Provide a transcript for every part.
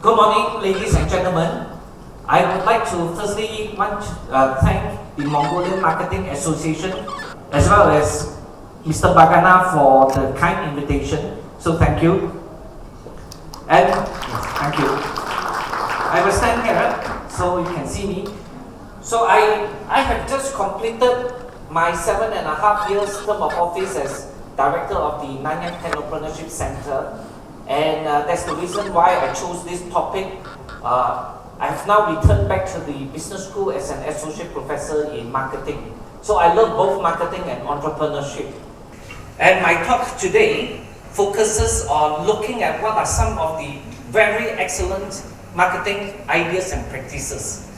Good morning, ladies and gentlemen. I would like to firstly thank the Mongolian Marketing Association as well as Mr. Bagana for the kind invitation. So thank you. And yes, thank you. I will stand here so you can see me. So I have just completed my 7.5 years term of office as director of the Nanyang Entrepreneurship Center, and that's the reason why I chose this topic. I've now returned back to the business school as an associate professor in marketing. So I love both marketing and entrepreneurship. And my talk today focuses on looking at what are some of the very excellent marketing ideas and practices.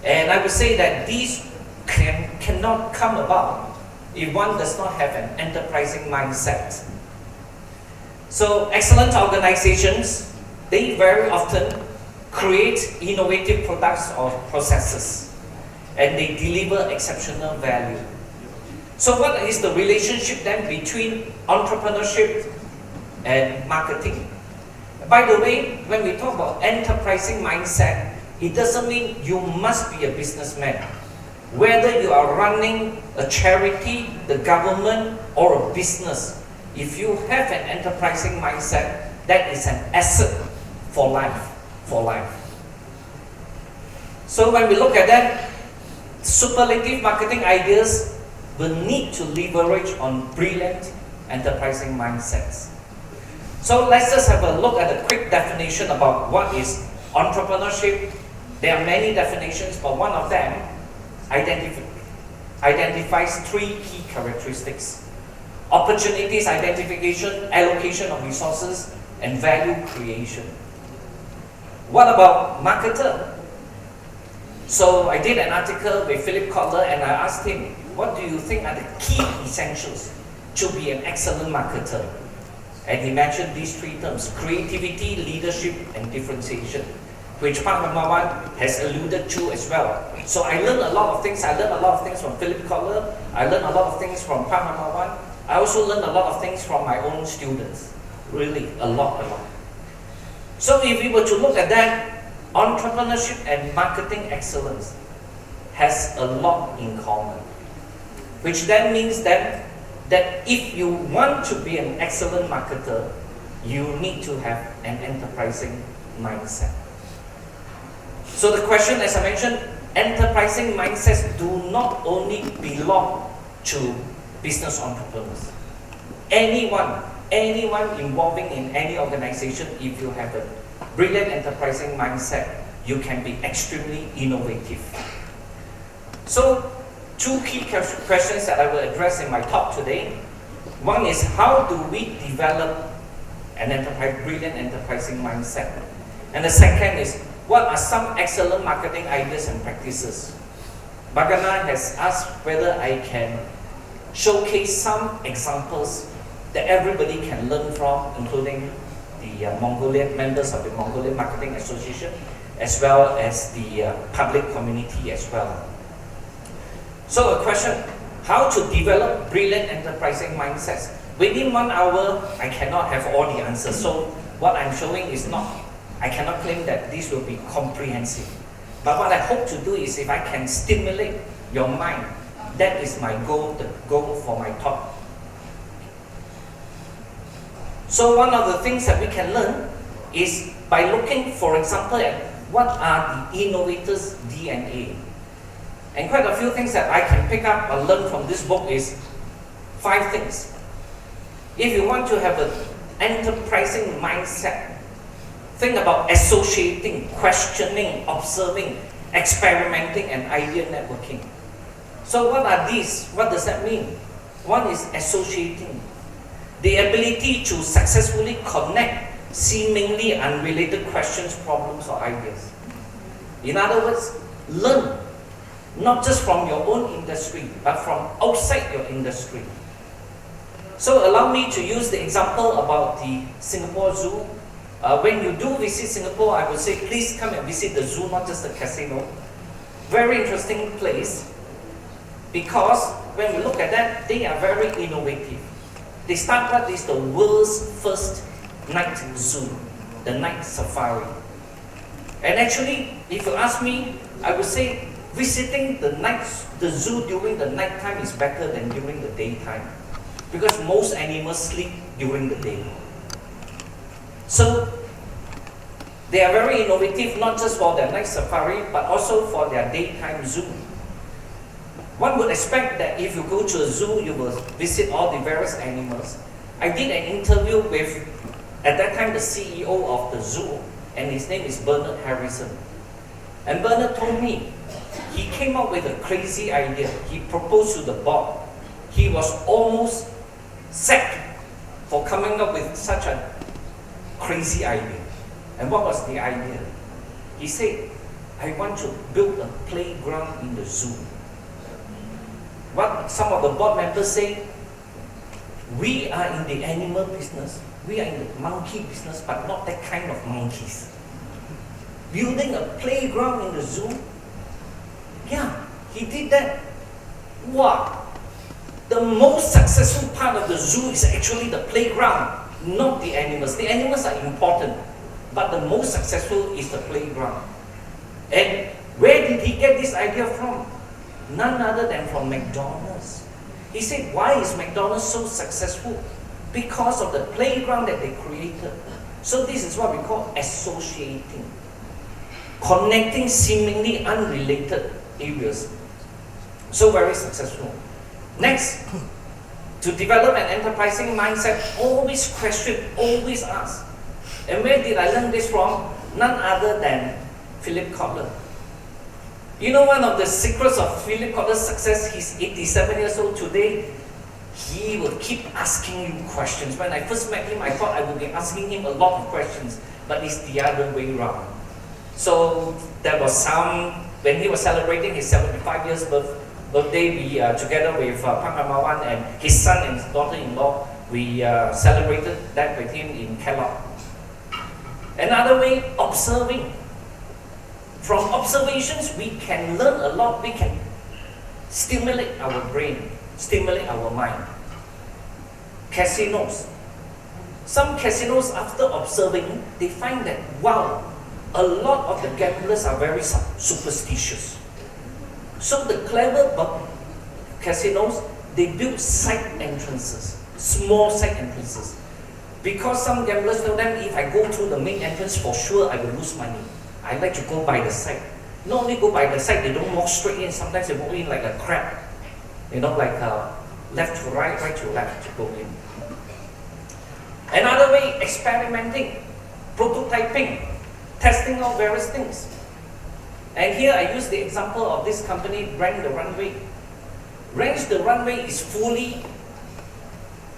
And I would say that these cannot come about if one does not have an enterprising mindset. So excellent organizations, they very often create innovative products or processes, and they deliver exceptional value. So what is the relationship then between entrepreneurship and marketing? By the way, when we talk about enterprising mindset, it doesn't mean you must be a businessman. Whether you are running a charity, the government, or a business, if you have an enterprising mindset, that is an asset for life. So when we look at that, superlative marketing ideas will need to leverage on brilliant enterprising mindsets. So let's just have a look at a quick definition about what is entrepreneurship. There are many definitions, but one of them identifies three key characteristics: opportunities identification, allocation of resources, and value creation. What about marketer? So I did an article with Philip Kotler and I asked him, what do you think are the key essentials to be an excellent marketer? And he mentioned these three terms: creativity, leadership, and differentiation, which Hermawan has alluded to as well. So I learned a lot of things. I learned a lot of things from Philip Kotler. I learned a lot of things from Hermawan. I also learned a lot of things from my own students. Really, a lot. So if we were to look at that, entrepreneurship and marketing excellence has a lot in common. Which then means that if you want to be an excellent marketer, you need to have an enterprising mindset. So the question, as I mentioned, enterprising mindsets do not only belong to business entrepreneurs. Anyone involving in any organization, if you have a brilliant enterprising mindset, you can be extremely innovative. So, two key questions that I will address in my talk today. One is, how do we develop an brilliant enterprising mindset? And the second is, what are some excellent marketing ideas and practices? Bagana has asked whether I can showcase some examples that everybody can learn from, including the Mongolian members of the Mongolian Marketing Association, as well as the public community as well. So a question, how to develop brilliant enterprising mindsets? Within 1 hour, I cannot have all the answers. So what I'm showing is I cannot claim that this will be comprehensive. But what I hope to do is, if I can stimulate your mind, that is my goal, the goal for my talk. So one of the things that we can learn is by looking, for example, at what are the innovators' DNA. And quite a few things that I can pick up or learn from this book is 5 things. If you want to have an enterprising mindset, think about associating, questioning, observing, experimenting, and idea networking. So what are these? What does that mean? One is associating. The ability to successfully connect seemingly unrelated questions, problems, or ideas. In other words, learn not just from your own industry, but from outside your industry. So allow me to use the example about the Singapore Zoo. When you do visit Singapore, I would say please come and visit the zoo, not just the casino. Very interesting place, because when we look at that, they are very innovative. They start what is the world's first night zoo, the night safari. And actually, if you ask me, I would say visiting the zoo during the night time is better than during the daytime, because most animals sleep during the day. So they are very innovative, not just for their night safari, but also for their daytime zoo. One would expect that if you go to a zoo, you will visit all the various animals. I did an interview with, at that time, the CEO of the zoo, and his name is Bernard Harrison. And Bernard told me, he came up with a crazy idea. He proposed to the board. He was almost sacked for coming up with such a crazy idea. And what was the idea? He said, I want to build a playground in the zoo. What some of the board members say, we are in the animal business, we are in the monkey business, but not that kind of monkeys. Building a playground in the zoo? Yeah, he did that. Wow! The most successful part of the zoo is actually the playground, not the animals. The animals are important, but the most successful is the playground. And where did he get this idea from? None other than from McDonald's. He said, why is McDonald's so successful? Because of the playground that they created. So this is what we call associating. Connecting seemingly unrelated areas. So very successful. Next, to develop an enterprising mindset, always question, always ask. And where did I learn this from? None other than Philip Kotler. You know one of the secrets of Philip Kotler's success, he's 87 years old today, he will keep asking you questions. When I first met him, I thought I would be asking him a lot of questions, but it's the other way around. So there was when he was celebrating his 75 years birthday, we together with Hermawan and his son and his daughter-in-law, we celebrated that with him in Kellogg. Another way, observing. From observations, we can learn a lot. We can stimulate our brain, stimulate our mind. Casinos. Some casinos, after observing, they find that, wow, a lot of the gamblers are very superstitious. So the clever casinos, they build side entrances, small side entrances. Because some gamblers tell them, if I go through the main entrance, for sure I will lose money. I like to go by the side. Not only go by the side, they don't walk straight in. Sometimes they walk in like a crab. You know, like left to right, right to left to go in. Another way, experimenting, prototyping, testing out various things. And here I use the example of this company, Rent the Runway. Rent the Runway is fully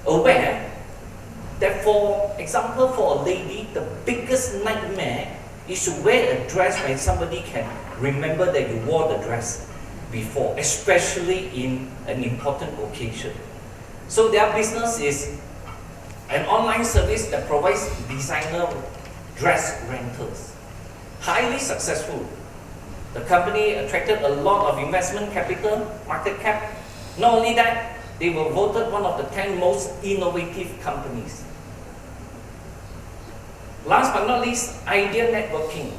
aware that, for example, for a lady, the biggest nightmare is to wear a dress when somebody can remember that you wore the dress before, especially in an important occasion. So their business is an online service that provides designer dress rentals. Highly successful. The company attracted a lot of investment capital, market cap. Not only that, they were voted one of the 10 most innovative companies. Last but not least, idea networking.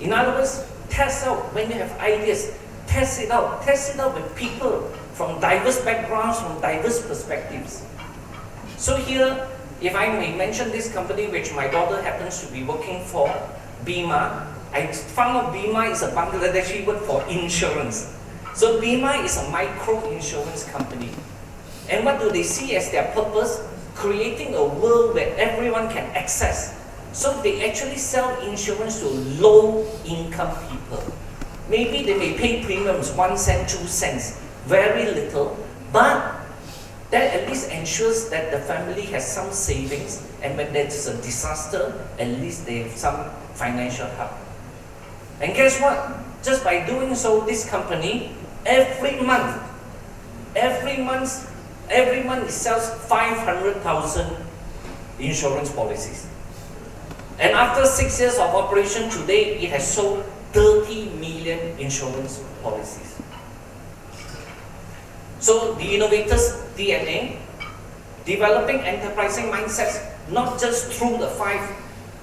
In other words, test out when you have ideas. Test it out. Test it out with people from diverse backgrounds, from diverse perspectives. So here, if I may mention this company which my daughter happens to be working for, Bima. I found out Bima is a Bangladeshi word for insurance. So Bima is a micro insurance company. And what do they see as their purpose? Creating a world where everyone can access. So they actually sell insurance to low-income people. Maybe they may pay premiums 1 cent, 2 cents, very little, but that at least ensures that the family has some savings, and when there's a disaster, at least they have some financial help. And guess what? Just by doing so, this company, every month it sells 500,000 insurance policies. And after 6 years of operation, today it has sold 30 million insurance policies. So the innovator's DNA, developing enterprising mindsets, not just through the 5,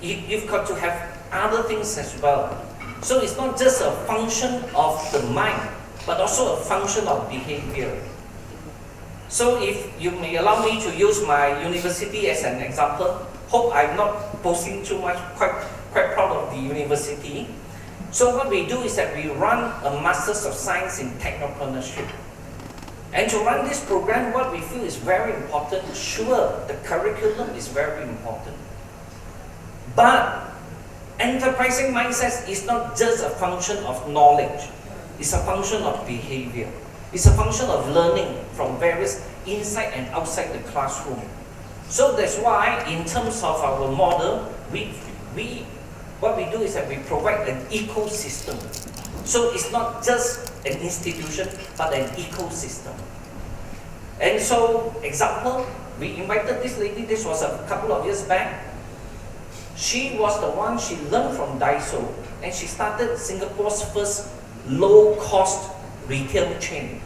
you've got to have other things as well. So it's not just a function of the mind, but also a function of behavior. So if you may allow me to use my university as an example, hope I'm not boasting too much, quite proud of the university. So what we do is that we run a Masters of Science in Technopreneurship. And to run this program, what we feel is very important, sure, the curriculum is very important. But enterprising mindset is not just a function of knowledge. It's a function of behavior. It's a function of learning from various inside and outside the classroom. So that's why in terms of our model, what we do is that we provide an ecosystem. So it's not just an institution, but an ecosystem. And so, example, we invited this lady, this was a couple of years back. She was the one, she learned from Daiso, and she started Singapore's first low-cost retail chain.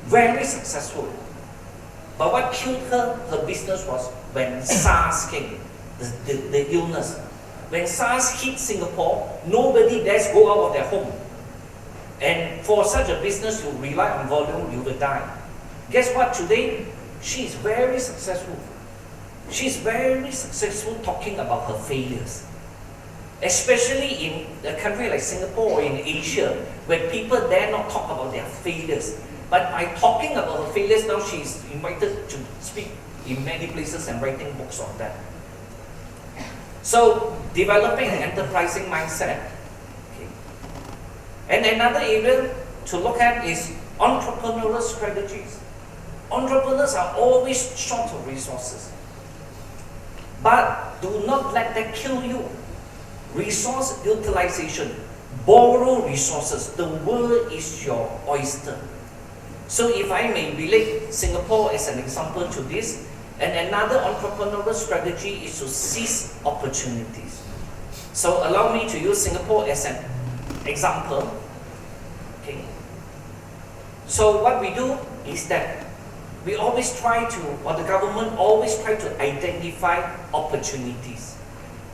Very successful. But what killed her business was when SARS came, the illness. When SARS hit Singapore, nobody dares go out of their home. And for such a business, you rely on volume, you will die. Guess what? Today, she is very successful. She's very successful talking about her failures. Especially in a country like Singapore or in Asia, where people dare not talk about their failures. But by talking about her failures, now she's invited to speak in many places and writing books on that. So, developing an enterprising mindset. Okay. And another area to look at is entrepreneurial strategies. Entrepreneurs are always short of resources. But do not let that kill you. Resource utilization. Borrow resources. The world is your oyster. So if I may relate Singapore as an example to this, and another entrepreneurial strategy is to seize opportunities. So allow me to use Singapore as an example. Okay. So what we do is that we always try to, or the government always try to identify opportunities.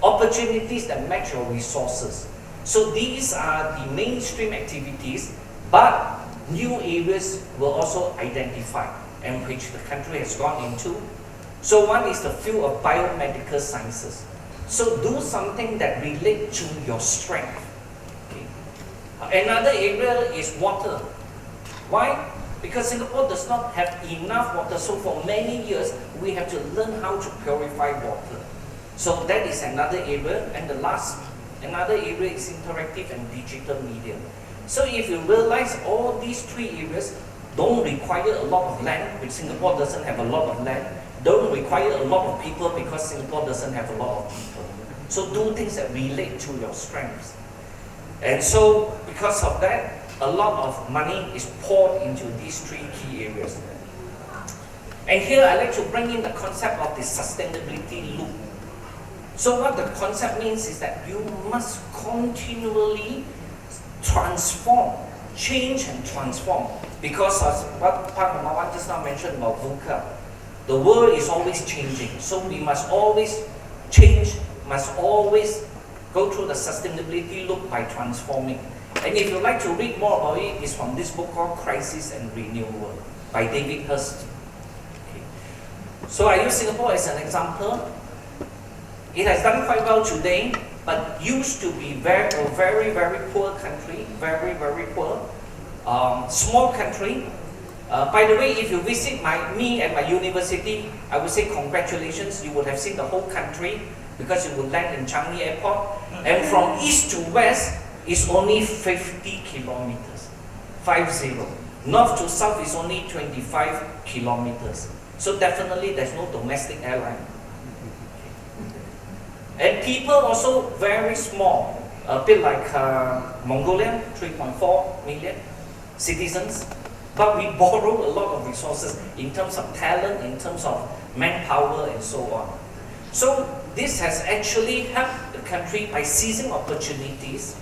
Opportunities that match your resources. So these are the mainstream activities, but new areas will also identify and which the country has gone into. So one is the field of biomedical sciences. So do something that relates to your strength. Okay. Another area is water. Why? Because Singapore does not have enough water, so for many years we have to learn how to purify water. So that is another area, and the last another area is interactive and digital media. So if you realize all these three areas don't require a lot of land, which Singapore doesn't have a lot of land, don't require a lot of people because Singapore doesn't have a lot of people. So do things that relate to your strengths. And so because of that, a lot of money is poured into these three key areas. And here I like to bring in the concept of the sustainability loop. So what the concept means is that you must continually transform, change and transform. Because of what Hermawan just now mentioned about VUCA, the world is always changing. So we must always change, must always go through the sustainability loop by transforming. And if you'd like to read more about it, it's from this book called Crisis and Renewal by David Hurst. Okay. So I use Singapore as an example. It has done quite well today, but used to be a very, very poor country, very, very poor, small country. By the way, if you visit me at my university, I would say congratulations, you would have seen the whole country because you would land in Changi Airport. And from east to west is only 50 kilometers, 50. North to south is only 25 kilometers. So definitely there's no domestic airline. And people also very small, a bit like Mongolia, 3.4 million citizens. But we borrow a lot of resources in terms of talent, in terms of manpower and so on. So this has actually helped the country by seizing opportunities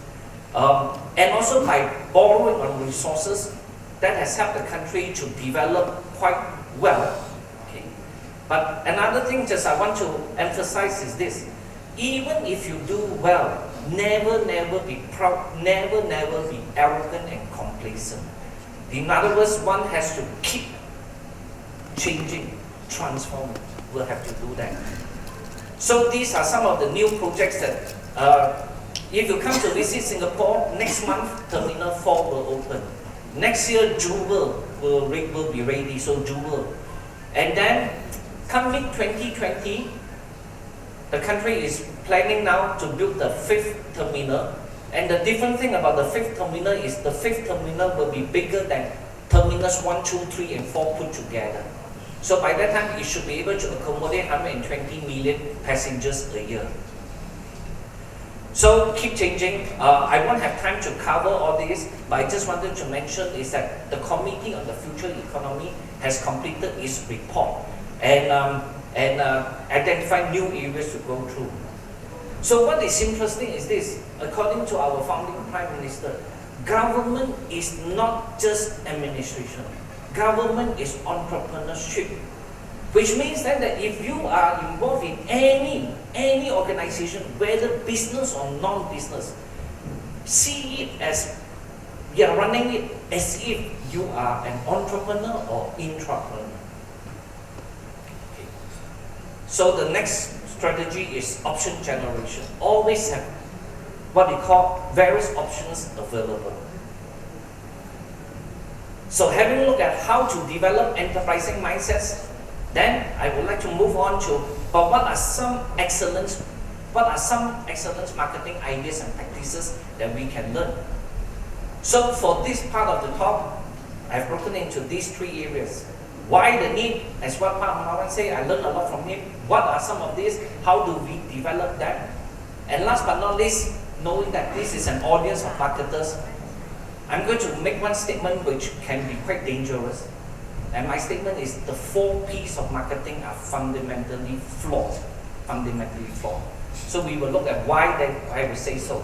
and also by borrowing on resources. That has helped the country to develop quite well. Okay. But another thing just I want to emphasize is this. Even if you do well, never be proud, never be arrogant and complacent. In other words, one has to keep changing, transforming. We'll have to do that. So these are some of the new projects that, if you come to visit Singapore, next month Terminal 4 will open. Next year, Jewel will be ready, so Jewel. And then, coming 2020, the country is planning now to build the 5th terminal. And the different thing about the 5th terminal is the 5th terminal will be bigger than terminals 1, 2, 3, and 4 put together. So by that time, it should be able to accommodate 120 million passengers a year. So keep changing. I won't have time to cover all this, but I just wanted to mention is that the Committee on the Future Economy has completed its report and identified new areas to go through. So what is interesting is this, according to our founding Prime Minister, government is not just administration. Government is entrepreneurship. Which means then that if you are involved in any organization, whether business or non-business, see it as, you are running it as if you are an entrepreneur or intrapreneur. Okay. So the next strategy is option generation. Always have what we call various options available. So having a look at how to develop enterprising mindsets, then I would like to move on to, but what are some excellent marketing ideas and practices that we can learn? So for this part of the talk, I've broken into these 3 areas. Why the need, as what Hermawan say, I learned a lot from him. What are some of these? How do we develop them? And last but not least, knowing that this is an audience of marketers, I'm going to make one statement which can be quite dangerous. And my statement is the 4 P's of marketing are fundamentally flawed. So we will look at why I would say so.